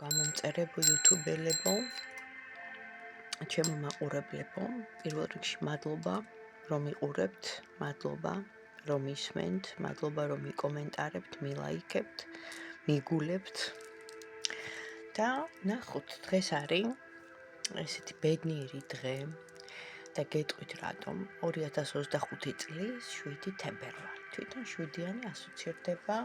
გამომწერებო, იუთუბელებო, ჩემო მაყურებლებო, პირველ რიგში მადლობა, რომ იყურებთ, მადლობა, რომ ისმენთ, მადლობა, რომ მიკომენტარებთ, მილაიქებთ, მიგულებთ და ნახოთ, დღეს არის ესეთი ბედნიერი დღე და გეტყვით რატომ 2025 წლის 7 თებერვალი. თვითონ 7-იანი ასოცირდება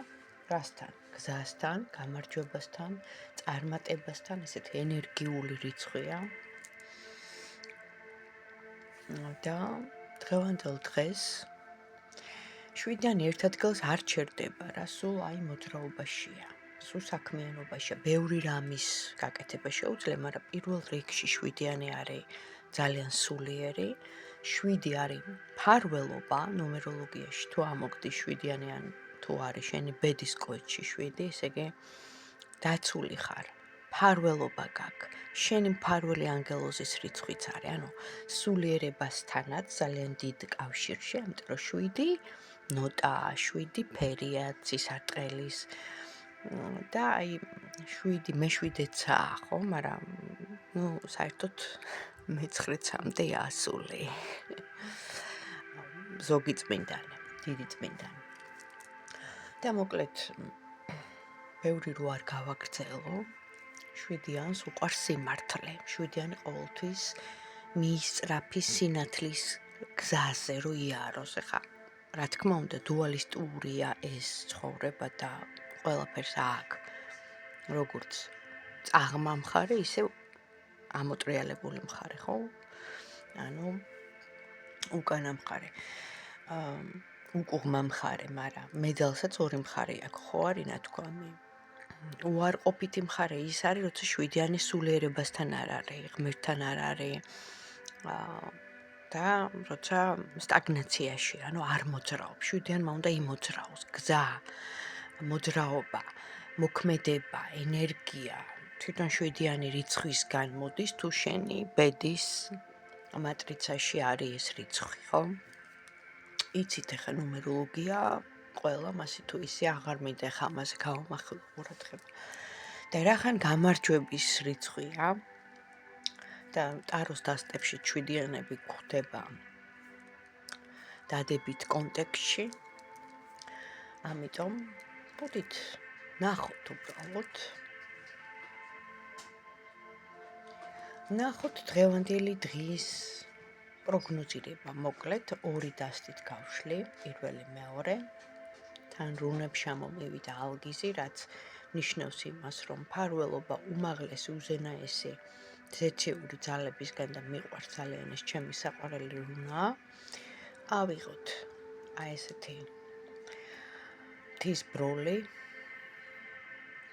რასთან? გზასთან, გამარჯვებასთან, წარმატებასთან, ესეთი ენერგიული რიცხვია. და დღევანდელ დღეს 7-იანი ერთ ადგილს არ ჩერდება რა, სულ აი მოძრაობაშია, სულ საქმიანობაშია, ბევრი რამის გაკეთება შეუძლია, მაგრამ პირველ რიგში 7-იანი არის ძალიან სულიერი. 7 არის მფარველობა ნუმეროლოგიაში, თუ ამოგდი 7-იანი ან თუ არის შენი ბედის კოჭში 7, ესე იგი დაცული ხარ. მფარველობა გაქვს. შენი მფარველი ანგელოზის რიცხვიც არის, ანუ სულიერებასთანაც ძალიან დიდ კავშირში, ამიტომ რომ 7 ნოტაა, 7 ფერია ცისარტყელის და აი 7 მე-7-ეცაა, ხო, მაგრამ საერთოდ მე-9-მდე ასული. ზოგი წმინდანი, დიდი წმინდანი. და მოკლედ ბევრი რო არ გავაგრძელო, 7-იანს უყვარს სიმართლე. 7-იანი ყოველთვის მიისწრაფის სინათლის გზაზე რო იაროს. ეხა რა თქმა უნდა, დუალისტურია ეს ცხოვრება და ყველაფერს აქვს. როგორც წაღმა მხარე, ისე ამოტრიალებული მხარე, ხო? ანუ უკანა მხარე. უკუღმა მხარე, მაგრამ მედალსაც ორი მხარე აქვს, ხო არის ნათქვამი? უარყოფითი მხარე ის არის, როცა 7-იანი სულიერებასთან არ არის, ღმერთთან არ არის და როცა სტაგნაციაში, ანუ არ მოძრაობს. 7-იანმა უნდა იმოძრაოს, გზა, მოძრაობა, მოქმედება, ენერგია. თვითონ 7-იანი რიცხვისგან მოდის, თუ შენი ბედის მატრიცაში არის ეს რიცხვი, ხო? იცით ახლა ნუმეროლოგია, ყველა მასე თუ ისე აღარ მინდა ახლა ამაზე გავამახვილო ყურადღება. და რახან გამარჯვების რიცხვია და ტაროს დასტებში 7-იანები გვხვდება დადებით კონტექსტში. ამიტომ მოდით ნახოთ უბრალოდ. ნახოთ დღევანდელი დღის პროგნოზირება, მოკლედ 2 დასტით გავშლი, პირველი, მეორე. თან რუნებს შემომივიდა ალგიზი, რაც ნიშნავს იმას, რომ მფარველობა უმაღლესი, უზენაესი ზეციური ძალებისგან და მიყვარს ძალიან ეს ჩემი საყვარელი რუნა. ავიღოთ აი ესეთი ღვთის ბროლი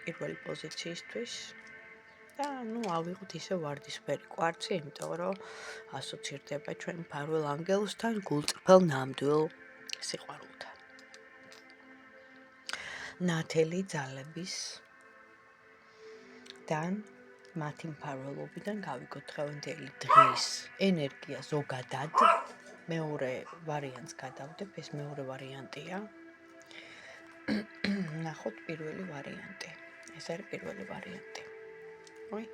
პირველი პოზიციისთვის და ავიღოთ ისე ვარდისფერი კვარცი, იმიტომ რომ ასოცირდება ჩვენ მფარველ ანგელოზთან, გულწრფელ ნამდვილ სიყვარულთან. ნათელი ძალების და მათი მფარველობიდან გავიგოთ დღევანდელი დღის ენერგია ზოგადად. მეორე ვარიანტს გადავდებ, ეს მეორე ვარიანტია. ნახოთ პირველი ვარიანტი. ეს არის პირველი ვარიანტი. ой,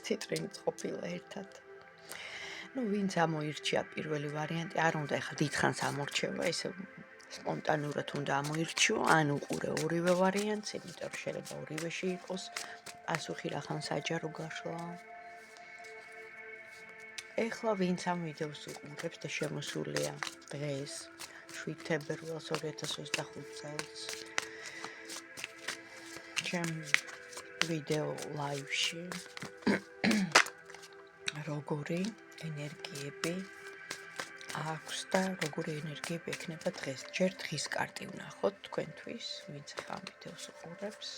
ციტრინიც ყოფილა ერთად. ვინც ამოირჩია პირველი ვარიანტი, არ უნდა ეხლა დიდხანს ამორჩევა, ესე სპონტანურად უნდა ამოირჩიო, ან უყურე ორივე ვარიანტს, იმიტომ რომ შეიძლება ორივეში იყოს პასუხი რახან საჯარო გაშლა. ეხლა ვინც ამ ვიდეოს უყურებს და შემოსულია დღეს 7 თებერვალს 2025 წელს ჩემ ვიდეო ლაივში როგორი ენერგიები აქვს და როგორი ენერგიები ექნება დღეს. ჯერ დღის კარტი ვნახოთ თქვენთვის, ვინც ამ ვიდეოს უყურებს.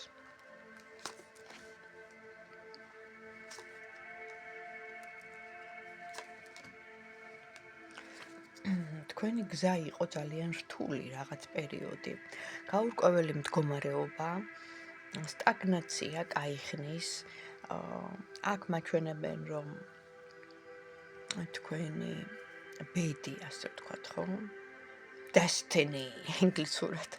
თქვენი გზა იყო ძალიან რთული რაღაც პერიოდი. გაურკვეველი მდგომარეობა, სტაგნაცია კაიხნის, აქ მაჩვენებენ რომ თქვენი ბედი, ასე ვთქვათ, ხო? Destiny, ინგლისურად.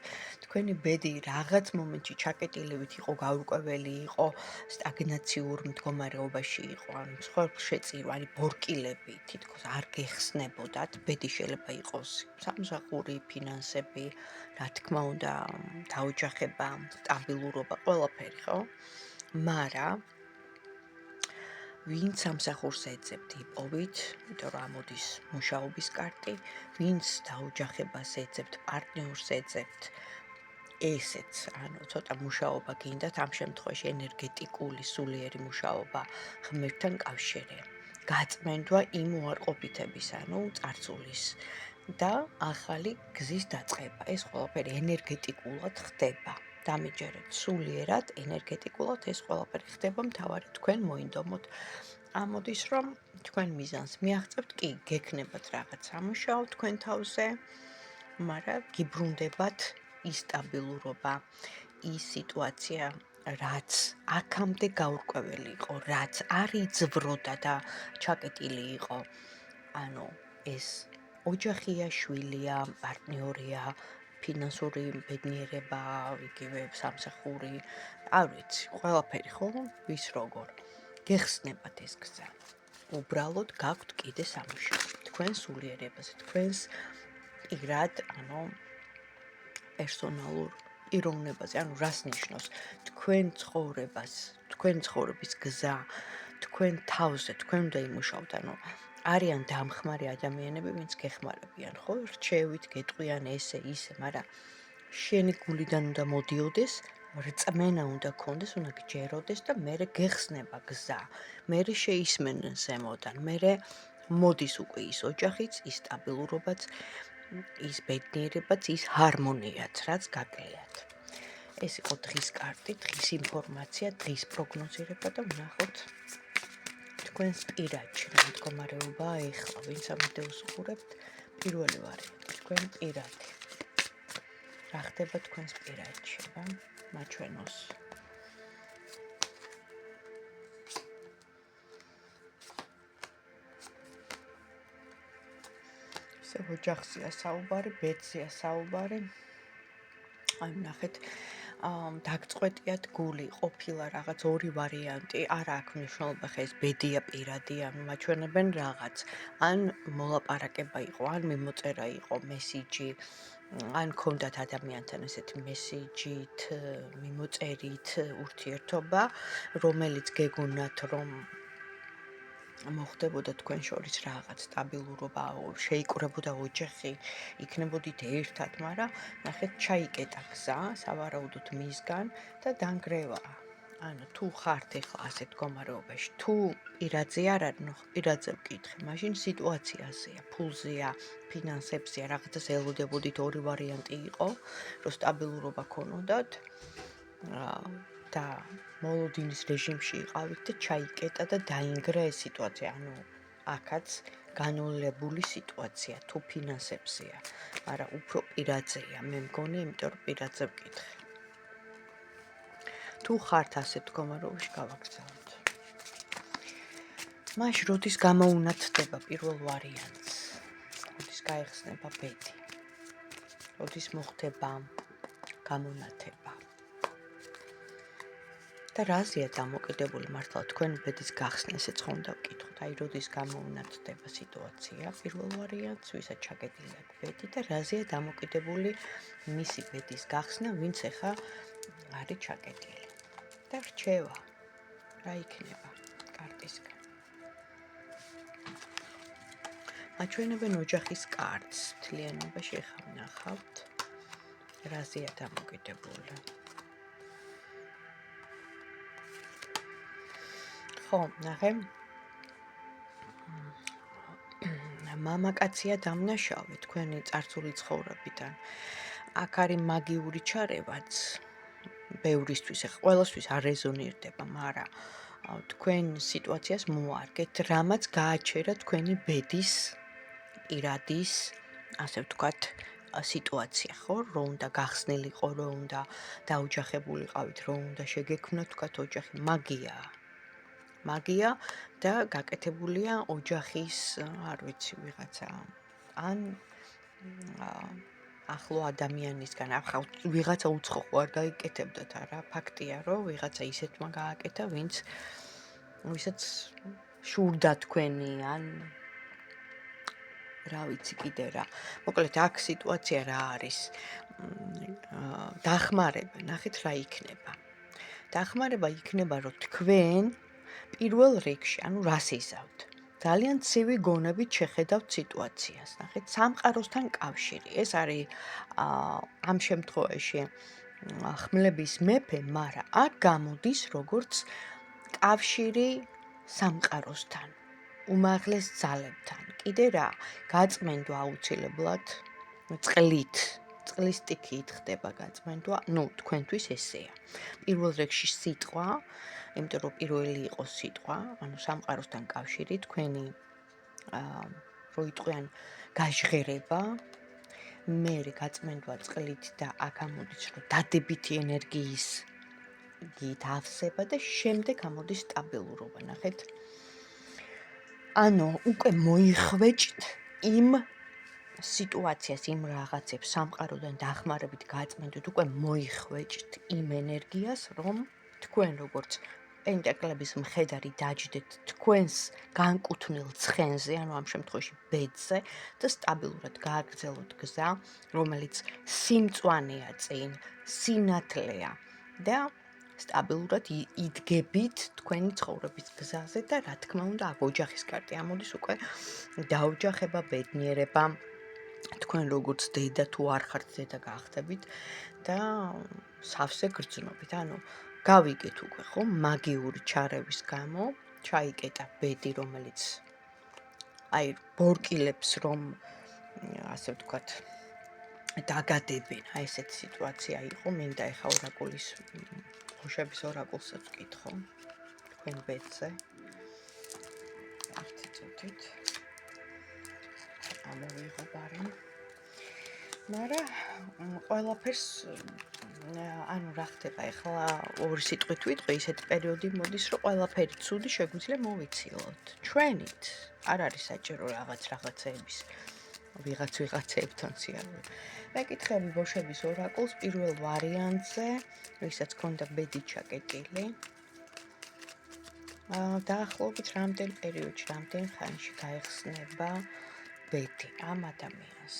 თქვენი ბედი რაღაც მომენტში ჩაკეტილებით იყო გაურკვეველი, იყო სტაგნაციურ მდგომარეობაში იყო, ან მსხვერპლშეწირვა, ბორკილები თითქოს არ გეხსნებოდათ. ბედი შეიძლება იყოს სამსახური, ფინანსები, რა თქმა უნდა, დაოჯახება, სტაბილურობა, ყველაფერი, ხო? მაგრამ ვინც სამსახურს ეძებთ, იპოვით, იმიტომ რომ ამოდის მუშაობის კარტი, ვინც დაოჯახებას ეძებთ, პარტნიორს ეძებთ, ესეც, ცოტა მუშაობა გინდათ, ამ შემთხვევაში ენერგეტიკული, სულიერი მუშაობა ღმერთთან კავშირი. გაწმენდვა იმ უარყოფითების, წარწულის და ახალი გზის დაწყება. ეს ყველაფერი ენერგეტიკულად ხდება. დამიჯერეთ სულიერად, ენერგეტიკულად ეს ყველაფერი ხდება, მთავარი თქვენ მოინდომოთ. ამოდის რომ თქვენ მიზანს მიაღწევთ, კი, გექნებათ რაღაც სამუშაო თქვენ თავზე, მაგრამ გიბრუნდებათ ის სტაბილურობა, ის სიტუაცია, რაც აქამდე გაურკვეველი იყო, რაც არ იძვროდა და ჩაკეტილი იყო. ეს ოჯახია, შვილია, პარტნიორია, ფინანსური ბედნიერება, იგივე სამსახური, არ ვიცი, ყველაფერი ხო, ვის როგორ. გეხსნებათ ეს გზა. უბრალოდ გაქვთ კიდე სამუშაო. თქვენ სულიერებაზე, თქვენს პირად, პერსონალურ პიროვნებაზე, რას ნიშნავს? თქვენ ცხოვრებას, თქვენ ცხოვრების გზა, თქვენ თავზე, თქვენ უნდა იმუშაოთ, არიან დამხმარე ადამიანები, ვინც გეხმარებიან, ხო? რჩევით, გეტყვიან ესე, ისე, მაგრამ შენი გულიდან უნდა მოდიოდეს, რწმენა უნდა გქონდეს, უნდა გჯეროდეს და მერე გეხსნება გზა. მერე შეისმენენ ზემოდან, მერე მოდის უკვე ის ოჯახიც, ის სტაბილურობაც, ის ბედნიერებაც, ის ჰარმონიაც, რაც გაგლიათ. ეს იყო დღის კარტი, დღის ინფორმაცია, დღის პროგნოზირება და ვნახოთ თქვენს პირადში რა მდგომარეობაა ეხლა, ვინც ამ ვიდეოს უყურებთ, პირველი ვარიანტი, თქვენ პირადი. რა ხდება თქვენს პირადში, რა? მაჩვენოს. ესე ოჯახზეა საუბარი, ბედზეა საუბარი. ნახეთ, დაგწყვეტიათ გული, ყოფილა რაღაც ორი ვარიანტი, არა აქვს მნიშვნელობა, ხა ეს ბედია პირადი, მაჩვენებენ რაღაც, ან მოლაპარაკება იყო, ან მიმოწერა იყო, მესიჯი, ან ქონდათ ადამიანთან ესეთი მესიჯით, მიმოწერით ურთიერთობა, რომელიც გეგონათ, რომ მოხდებოდა თქვენ შორის რაღაც სტაბილურობა, შეიკრებოდა ოჯახი, იქნებოდით ერთად, მაგრამ ნახეთ, ჩაიკეტა გზა, სავარაუდოდ მისგან და დანგრევაა. თუ ხართ ეხლა ასეთ მდგომარეობაში, თუ პირადზე არ არის, პირადზე ვკითხე, მაშინ სიტუაციაზეა, ფულზეა, ფინანსებზეა, რაღაცას ელოდებოდით, ორი ვარიანტი იყო, რომ სტაბილურობა ქონოდათ და მოლოდინის რეჟიმში იყავით და ჩაიკეტა და დაინგრა ეს სიტუაცია, აქაც განოლებული სიტუაცია, თუ ფინანსებზეა, მაგრამ უფრო პირადზეა, მე მგონი, იმიტომ რომ პირადზე ვკითხე. თუ ხართ ასეთ მდგომარეობაში, გავაგრძელოთ. მაშ როდის გამოუნათდება პირველ ვარიანტს, როდის გაიხსნება ბედი, როდის მოხდება გამონათება. და რაზეა დამოკიდებული მართლა თქვენი ბედის გახსნა, ესეც ხომ უნდა ვკითხოთ, როდის გამოუნათდება სიტუაცია, პირველ ვარიანტს, ვისაც ჩაკეტილი აქვს ბედი და რაზეა დამოკიდებული მისი ბედის გახსნა, ვინც ახლა არის ჩაკეტილი. და რჩევა, რა იქნება კარტისგან. მაჩვენებენ ოჯახის კარტს, მთლიანობაში ახლა ვნახავთ, რაზეა დამოკიდებული. ხო, ნახე, მამაკაცია დამნაშავე თქვენი წარსული ცხოვრებიდან. აქ არის მაგიური ჩარევაც, ბევრისთვის, ყველასთვის არ რეზონირდება, მაგრამ თქვენ სიტუაციას მოარგეთ, რამაც გააჩერა თქვენი ბედის, პირადის, ასე ვთქვათ, სიტუაცია, ხო, რომ უნდა გახსნილიყო, რომ უნდა დაოჯახებულიყავით, რომ უნდა შეგექმნათ, ვთქვათ, ოჯახი, მაგია და გაკეთებულია ოჯახის, არ ვიცი, ვიღაცა, ან ახლო ადამიანისგან, ახლა ვიღაცა უცხო არ გაიკეთებდათ არა, ფაქტია, რომ ვიღაცა ისეთმა გააკეთა, ვისაც შურდა თქვენი, ან რა ვიცი კიდე რა. მოკლედ აქ სიტუაცია რა არის? დახმარება, ნახეთ რა იქნება. დახმარება იქნება, რომ თქვენ პირველ რიგში, ანუ რას იზავთ? ძალიან ცივი გონებით შეხედავთ სიტუაციას. ნახეთ, სამყაროსთან კავშირი. ეს არის ამ შემთხვევაში ხმლების მეფე, მაგრამ აქ გამოდის როგორც კავშირი სამყაროსთან, უმაღლეს ძალებთან. კიდე რა, გაწმენდვა აუცილებლად წყლის სტიქიით ხდება გაწმენდვა, თქვენთვის ესეა. პირველ რიგში სიტყვა, იმიტომ რომ პირველი იყოს სიტყვა, ანუ სამყაროსთან კავშირი, თქვენი რო იტყვიან გაჟღერება, მერე გაწმენდვა წყლით და აქ ამოდის რომ დადებითი ენერგიის გით ავსება და შემდეგ ამოდის სტაბილურობა, ნახეთ. ანუ უკვე მოიხვეჭთ იმ სიტუაციას, იმ რაღაცებს სამყაროდან დახმარებით გაწმენდით, უკვე მოიხვეჭთ იმ ენერგიას, რომ თქვენ როგორც პენტაკლების მხედარი დაჯდეთ თქვენს განკუთვნილ ცხენზე, ანუ ამ შემთხვევაში ბედზე და სტაბილურად გააგრძელოთ გზა, რომელიც სიმწვანეა წინ, სინათლეა და სტაბილურად იდგებით თქვენი ცხოვრების გზაზე და რა თქმა უნდა, აქ ოჯახის კარტი ამოდის უკვე დაოჯახება, ბედნიერება, თქვენ როგორც დედა თუ არ ხართ დედა გახდებით და სავსე გრძნობით. ანუ გავიგეთ უკვე ხო, მაგიური ჩარევის გამო ჩაიკეტა ბედი, რომელიც აი ბორკილებს რომ ასე ვთქვათ დაგადებენ, აი ესეთი სიტუაცია იყო, მინდა ეხა ორაკულის ხუშების ორაკულსაც ვკითხო თქვენ ბედზე. ერთი წუთით ამოვიღო ბარი. მაგრამ ყველაფერს ანუ რა ხდება ეხლა ორი სიტყვით ვიტყვი, ისეთი პერიოდი მოდის, რომ ყველაფერი ცუდი შეგვიძლია მოვიცილოთ. ჩვენით არ არის საჭირო რაღაცეების ვიღაცებთან სიარული. მეკითხები ბოშების ორაკულს პირველ ვარიანტზე, ვისაც ქონდა ბედი ჩაკეტილი. დაახლოებით რამდენ პერიოდში, რამდენ ხანში გაიხსნება ბედი ამ ადამიანს.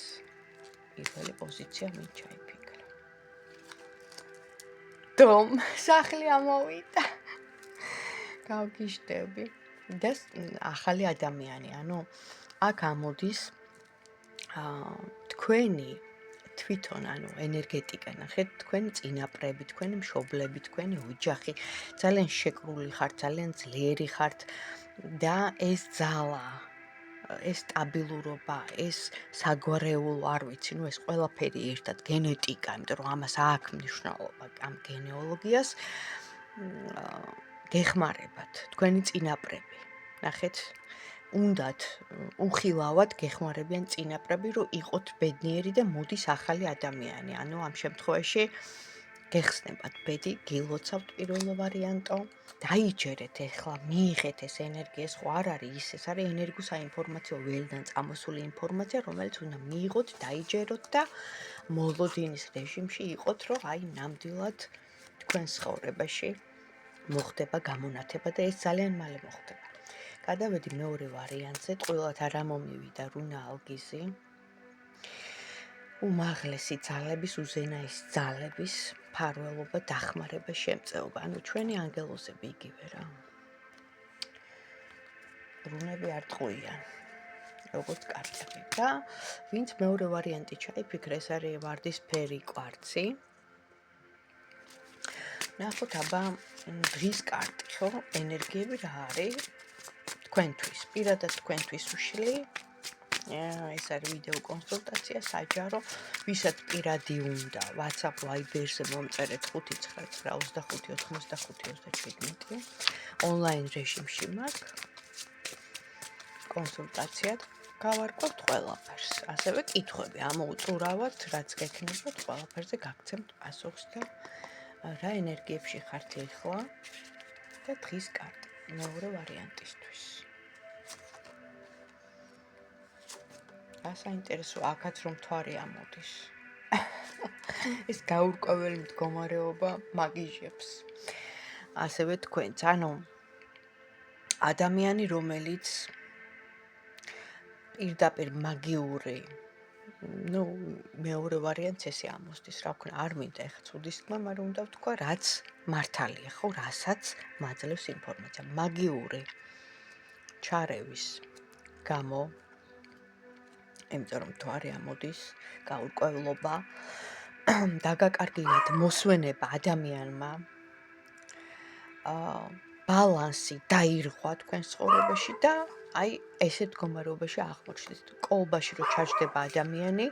პირველი პოზიცია მით ჩაიფიქრა. დომ, სახლი ამოვიდა. გავგიშდები. და ახალი ადამიანი, ანუ აქ ამოდის თქვენი თვითონ, ანუ ენერგეტიკა, ნახეთ, თქვენი წინაპრები, თქვენი მშობლები, თქვენი ოჯახი, ძალიან შეკრული ხართ, ძალიან ძლიერი ხართ და ეს ძალა, ეს სტაბილურობა, ეს საგვარეულო, არ ვიცი, ეს ყველაფერი ერთად, გენეტიკა, იმიტომ რომ ამას აქვს მნიშვნელობა, ამ გენეოლოგიას გეხმარებათ, თქვენი წინაპრები. ნახეთ, უნდათ უხილავად გეხმარებიან წინაპრები, რომ იყოთ ბედნიერი და მოდის ახალი ადამიანი. ანუ ამ შემთხვევაში გეხსნებათ ბედი, გილოცავთ პირველ ვარიანტო, დაიჯერეთ ეხლა, მიიღეთ ეს ენერგია, ხო არ არის ის, ეს არის ენერგოსაინფორმაციო ველიდან წამოსული ინფორმაცია, რომელიც უნდა მიიღოთ, დაიჯეროთ და მოლოდინის რეჟიმში იყოთ, რომ აი ნამდვილად თქვენს ცხოვრებაში მოხდება გამონათება და ეს ძალიან მალე მოხდება. გადავედი მეორე ვარიანტზე, ტყუილად არ ამომივიდა რუნა ალგიზი. უმაღლესი ძალების, უზენაესი ძალების მფარველობა, დახმარება, შემწეობა. ანუ ჩვენი ანგელოზები იგივე რა. რუნები არ ტყუიან, როგორც კარტები. და ვინც მეორე ვარიანტი ჩაიფიქრა, ეს არის ვარდისფერი კვარცი. ნახოთ აბა დღის კარტი, ხო? ენერგიები რა არის? თქვენთვის, პირადად თქვენთვის უშლი. ეს არის ვიდეო კონსულტაცია, საჯარო, ვისაც პირადი უნდა, WhatsApp, Viber-ზე მომწერეთ 599258527. ონლაინ რეჟიმში მაქვს. კონსულტაციად გავარკვევთ ყველაფერს. ასევე კითხვები ამოუწურავთ, რაც გექნებათ, ყველაფერზე გაგცემთ პასუხს და რა ენერგიებში ხართ ახლა და დღის კარტი მეორე ვარიანტისთვის. რა საინტერესო, აქაც რომ მთვარე ამოდის. ეს გაურკვეველი მდგომარეობა მაგიჟებს. ასევე თქვენც, ანუ ადამიანი, რომელიც პირდაპირ მაგიური, მეორე ვარიანტს ესე ამოსდის, რა ვქნა, არ მინდა ეხა ცუდის თქმა, მაგრამ უნდა ვთქვა, რაც მართალია, ხო, რასაც მაძლევს ინფორმაცია. მაგიური ჩარევის გამო, იმიტომ რომ თვარი ამოდის, გაურკვევლობა, დაგაკარგილად მოსვენება ადამიანმა, ბალანსი დაირღვა თქვენს ცხოვრებაში და აი ესეთ მდგომარეობაში აღმოჩნდეთ. კოლბაში რო ჩაჯდება ადამიანი,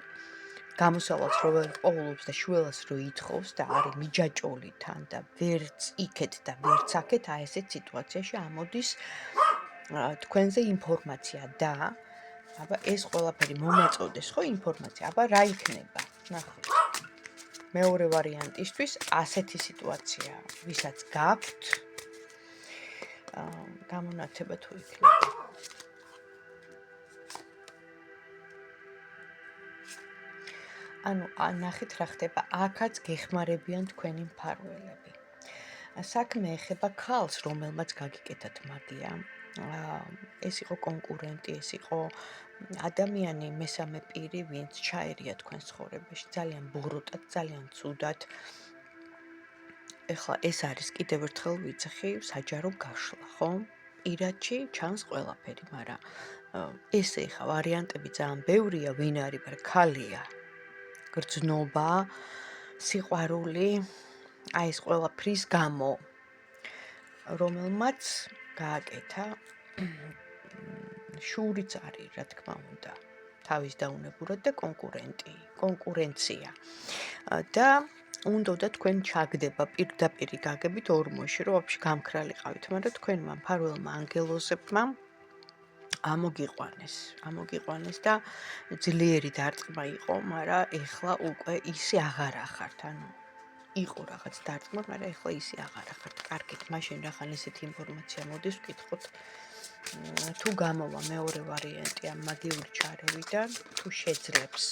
გამოსავალს რო ვერ პოულობს და შველას რო ითხოვს და არის მიჯაჭვული თან და ვერც იქეთ და ვერც აქეთ, აი ესეთ სიტუაციაში ამოდის თქვენზე ინფორმაცია და აბა ეს ყველაფერი მომაწოდეს ხო ინფორმაცია, აბა რა იქნება? ნახეთ. მეორე ვარიანტისთვის ასეთი სიტუაცია, ვისაც გაქვთ, გამონათება თუ იქნება. ანუ ნახეთ რა ხდება, აქაც გეხმარებიან თქვენი მფარველები. საქმე ეხება ქალს, რომელმაც გაგიკეთათ მაგია. ეს იყო კონკურენტი, ეს იყო ადამიანი მესამე პირი, ვინც ჩაერია თქვენს ცხოვრებაში, ძალიან ბოროტად, ძალიან ცუდად. ეხლა ეს არის კიდევ ერთხელ ვიცხი, საჯარო გაშლა, ხო? პირადში ჩანს ყველაფერი, მაგრამ ესე ხა ვარიანტები ძალიან ბევრია, ვინ არის, მაგრამ ქალია. გრძნობა, სიყვარული, აი ეს ყველაფრის გამო, რომელმაც გააკეთა შურიც არის, რა თქმა უნდა, თავის დაუნებურად და კონკურენცია. და უნდა თქვენ ჩაგდება პირდაპირი გაგებით ორმოში, რომ ვაფშე გამქრალიყავით, მაგრამ თქვენმა მფარველმა ანგელოზებმა ამოგიყვანეს და ძლიერი დარტყმა იყო, მაგრამ ეხლა უკვე ისე აღარ ახართ, ანუ იყო რაღაც დარტყმა, მაგრამ ეხლა ისე აღარ ახართ. კარგით, მაშინ რახან ესეთი ინფორმაცია მოდის, ვკითხოთ, თუ გამოვა მეორე ვარიანტი ამ მაგიური ჩარევიდან, თუ შეძლებს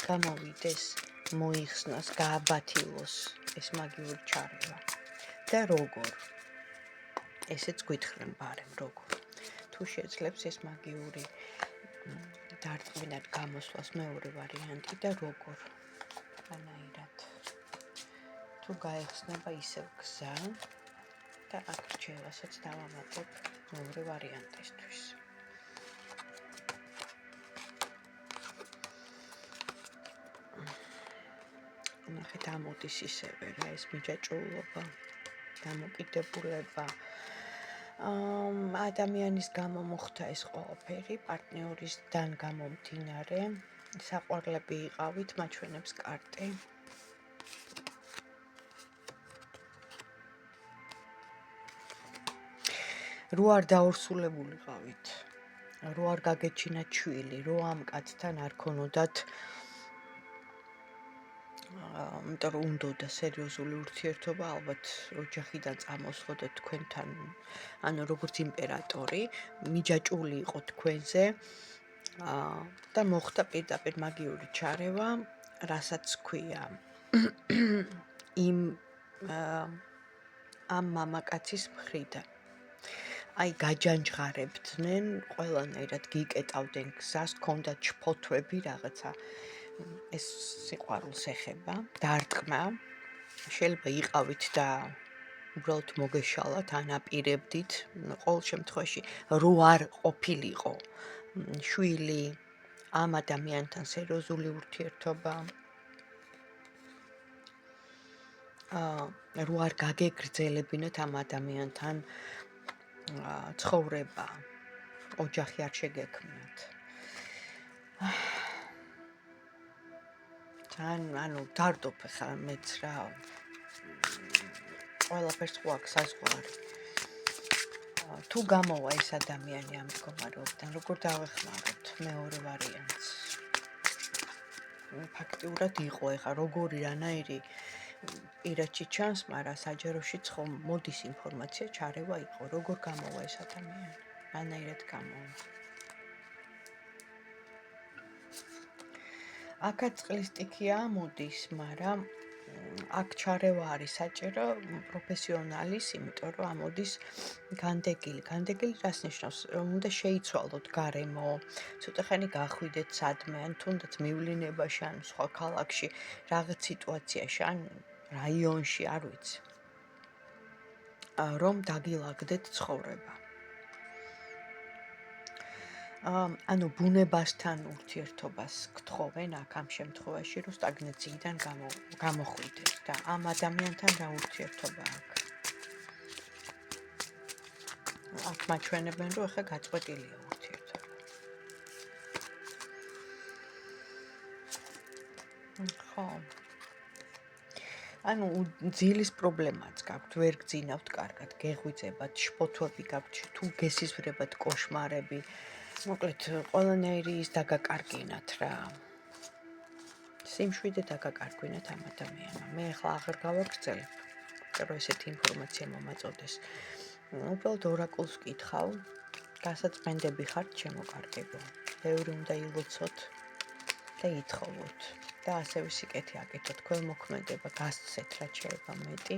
გამოვიდეს, მოიხსნას, გააბათილოს ეს მაგიური ჩარევა და როგორ? ესეც გითხრენ ბარემ, როგორ? თუ შეძლებს ეს მაგიური დარტყმიდან გამოსვლას მეორე ვარიანტი და როგორ? ანაირად. თუ გაიხსნება ისევ გზა და აქ რჩევასაც დავამატებ მეორე ვარიანტისთვის. ნახეთ, ამოდის ისევე რა ეს მიჯაჭვულობა, დამოკიდებულება. ადამიანის გამო მოხდა ეს ყველაფერი, პარტნიორისგან გამომდინარე, საყვარლები იყავით, მაჩვენებს კარტი. რო არ დაორსულებულიყავით, რო არ გაგეჩინათ შვილი, რო ამ კაცთან არ ქონოდათ იმიტომ რომ უნდა სერიოზული ურთიერთობა, ალბათ ოჯახიდან წამოსვლოდეთ თქვენთან, ანუ როგორც იმპერატორი, მიჯაჭვული იყო თქვენზე და მოხდა პირდაპირ მაგიური ჩარევა, რასაც ქვია ამ მამაკაცის მხრიდან. აი გაჯანჯღარებდნენ, ყველანაირად გიკეტავდნენ გზას, გქონდათ ჩფოთვები რაღაცა. ეს სიყვარულს ეხება, დარტყმა, შეიძლება იყავით და უბრალოდ მოგეშალათ, ანაპირებდით, ყოველ შემთხვევაში რო არ ყოფილიყო შვილი, ამ ადამიანთან სერიოზული ურთიერთობა, რო არ გაგეგრძელებინათ ამ ადამიანთან ცხოვრება, ოჯახი არ შეგექმნათ. ანუ დარდობ ხა მეც რა ყველაფერს ხო აქვს საზღვარი. თუ გამოვა ეს ადამიანი ამ მდგომარეობიდან, როგორ დავეხმაროთ მეორე ვარიანტს? ფაქტიურად იყო ეხა როგორი რანაირი პირადში ჩანს, მაგრამ საჯაროშიც ხომ მოდის ინფორმაცია, ჩარევა იყო, როგორ გამოვა ეს ადამიანი? რანაირად გამოვა? აქაც წყლის სტიქია მოდის, მაგრამ აქ ჩარევა არის საჭირო პროფესიონალის, იმიტომ რომ ამოდის განდეგილი. განდეგილი რას ნიშნავს? რომ უნდა შეიცვალოთ გარემო, ცოტა ხანი გახვიდეთ სადმე, ან თუნდაც მივლინებაში, ან სხვა ქალაქში, რაღაც სიტუაციაში, ან რაიონში, არ ვიცი. რომ დაგილაგდეთ ცხოვრება. ანუ ბუნებასთან ურთიერთობას გთხოვენ აქ ამ შემთხვევაში, რომ სტაგნაციიდან გამოხვიდეთ და ამ ადამიანთან რა ურთიერთობა აქვს. აქ მაჩვენებენ, რომ ახლა გაწყვეტილია ურთიერთობა. ხო. ანუ ძილის პრობლემაც გაქვთ, ვერ გძინავთ კარგად, გეღვიძებათ, შფოთვები გაქვთ, თუ გესიზღვრებათ კოშმარები. მოკლედ, ყველანაირი ის დაგაკარგინათ რა. სიმშვიდე დაგაკარგვინათ ამ ადამიანმა. მე ახლა აღარ გავაგრძელებ, რომ ესეთი ინფორმაცია მომაწოდეს. უბრალოდ ორაკულს ვკითხავ, გასაწმენდები ხართ ჩემო კარგებო. ბევრი უნდა ილოცოთ და ითხოვოთ. და ასევე სიკეთე აკეთოთ, ქველმოქმედება გასცეთ რაც შეიძლება მეტი,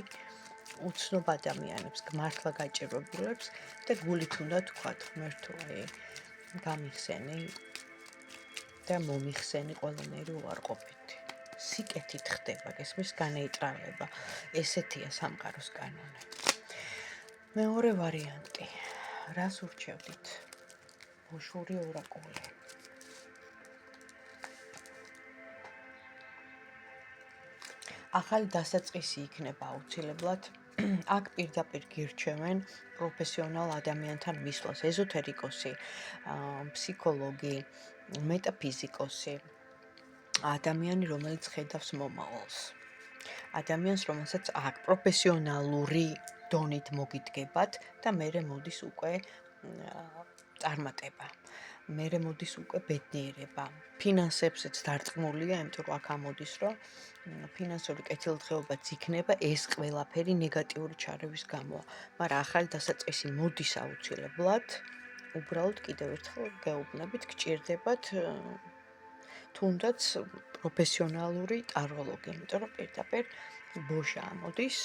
უცნობ ადამიანებს, მართლა გაჭირვებულებს და გულით უნდა თქვათ ღმერთო, გამიხსენი და მომიხსენი ყველანაირი უარყოფითი. სიკეთით ხდება, გესმის განეიტრალება. ესეთია სამყაროს კანონი. მეორე ვარიანტი. რას ურჩევდით? ბოშური ორაკული. ახალი დასაწყისი იქნება აუცილებლად. აქ პირდაპირ გირჩევენ პროფესიონალ ადამიანთან მისვლას, ეზოთერიკოსი, ფსიქოლოგი, მეტაფიზიკოსი, ადამიანი, რომელიც ხედავს მომავალს. ადამიანს, რომელსაც აქ პროფესიონალური დონით მოგიდგებათ და მერე მოდის უკვე წარმატება. მერე მოდის უკვე ბედნიერება. ფინანსებსაც დარწმულია, იმიტომ რომ აქ ამოდის, რომ ფინანსური კეთილდღეობაც იქნება, ეს ყველაფერი ნეგატიური ჩარევის გამოა. მაგრამ ახალი დასაწყისი მოდის აუცილებლად. უბრალოდ კიდევ ერთხელ გეუბნებით, გჭირდებათ თუნდაც პროფესიონალური ტაროლოგი, იმიტომ რომ პირდაპირ ბოშა ამოდის,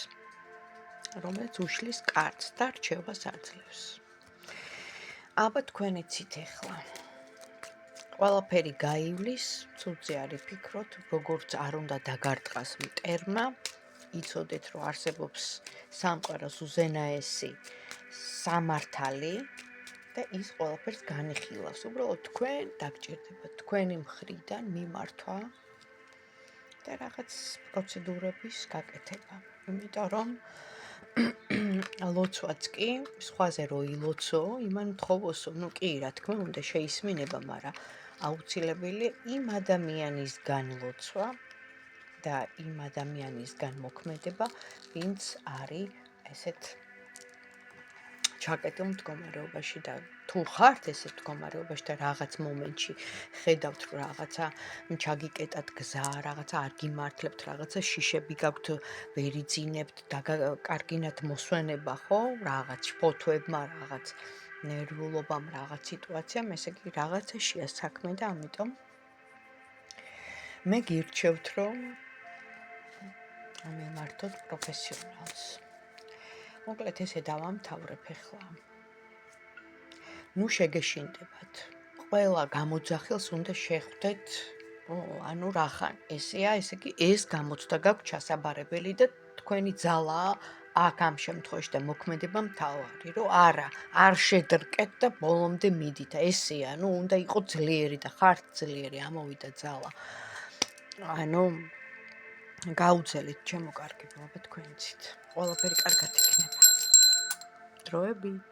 რომელიც უშლის კარტს და რჩევას აძლევს. აბა თქვენ იცით ახლა. ყველაფერი გაივლის, ცუდზე არ იფიქროთ, როგორც არ უნდა დაგარტყას მტერმა, იცოდეთ, რომ არსებობს სამყაროს უზენაესი სამართალი და ის ყველაფერს განიხილავს. უბრალოდ თქვენ დაგჭირდებათ თქვენი მხრიდან მიმართვა და რაღაც პროცედურების გაკეთება. იმიტომ რომ ლოცვაც კი, სხვაზე რო ილოცო, იმან თხოვოსო, ნუ კი, რა თქმა უნდა, შეისმინება, მაგრამ აუცილებელი იმ ადამიანისგან ლოცვა და იმ ადამიანისგან მოქმედება, ვინც არის ესეთ ჩაკეტილ მდგომარეობაში და თუ ხართ ესეთ მდგომარეობაში და რაღაც მომენტში ხედავთ, რომ რაღაცა ჩაგიკეტათ გზა, რაღაცა არ გიმართლებთ, რაღაცა შიშები გაქვთ, ვერ იძინებთ, დაგაკარგინათ მოსვენება, ხო? რაღაც შფოთვებმა, რაღაც ნერვიულობამ, რაღაც სიტუაციამ, ესე იგი რაღაცაშია საქმე და ამიტომ მე გირჩევთ, რომ მემართოთ პროფესიონალს. მოკლედ ესე დავამთავრებ ახლა. ნუ შეგეშინდებათ. ყველა გამოძახილს უნდა შეხვდეთ, ანუ რახან, ესეა, ესე იგი ეს გამოცდა გაქვთ ჩასაბარებელი და თქვენი ძალაა აქ ამ შემთხვევაში და მოქმედება მთავარი, რომ არა, არ შედრკეთ და ბოლომდე მიდით. ესეა, ნუ უნდა იყო ძლიერი და ხართ ძლიერი, ამოვიდა ძალა. ანუ გაუძელით ჩემო კარგებო, აბა თქვენიცით. ყველაფერი კარგად იქნება. დროებით.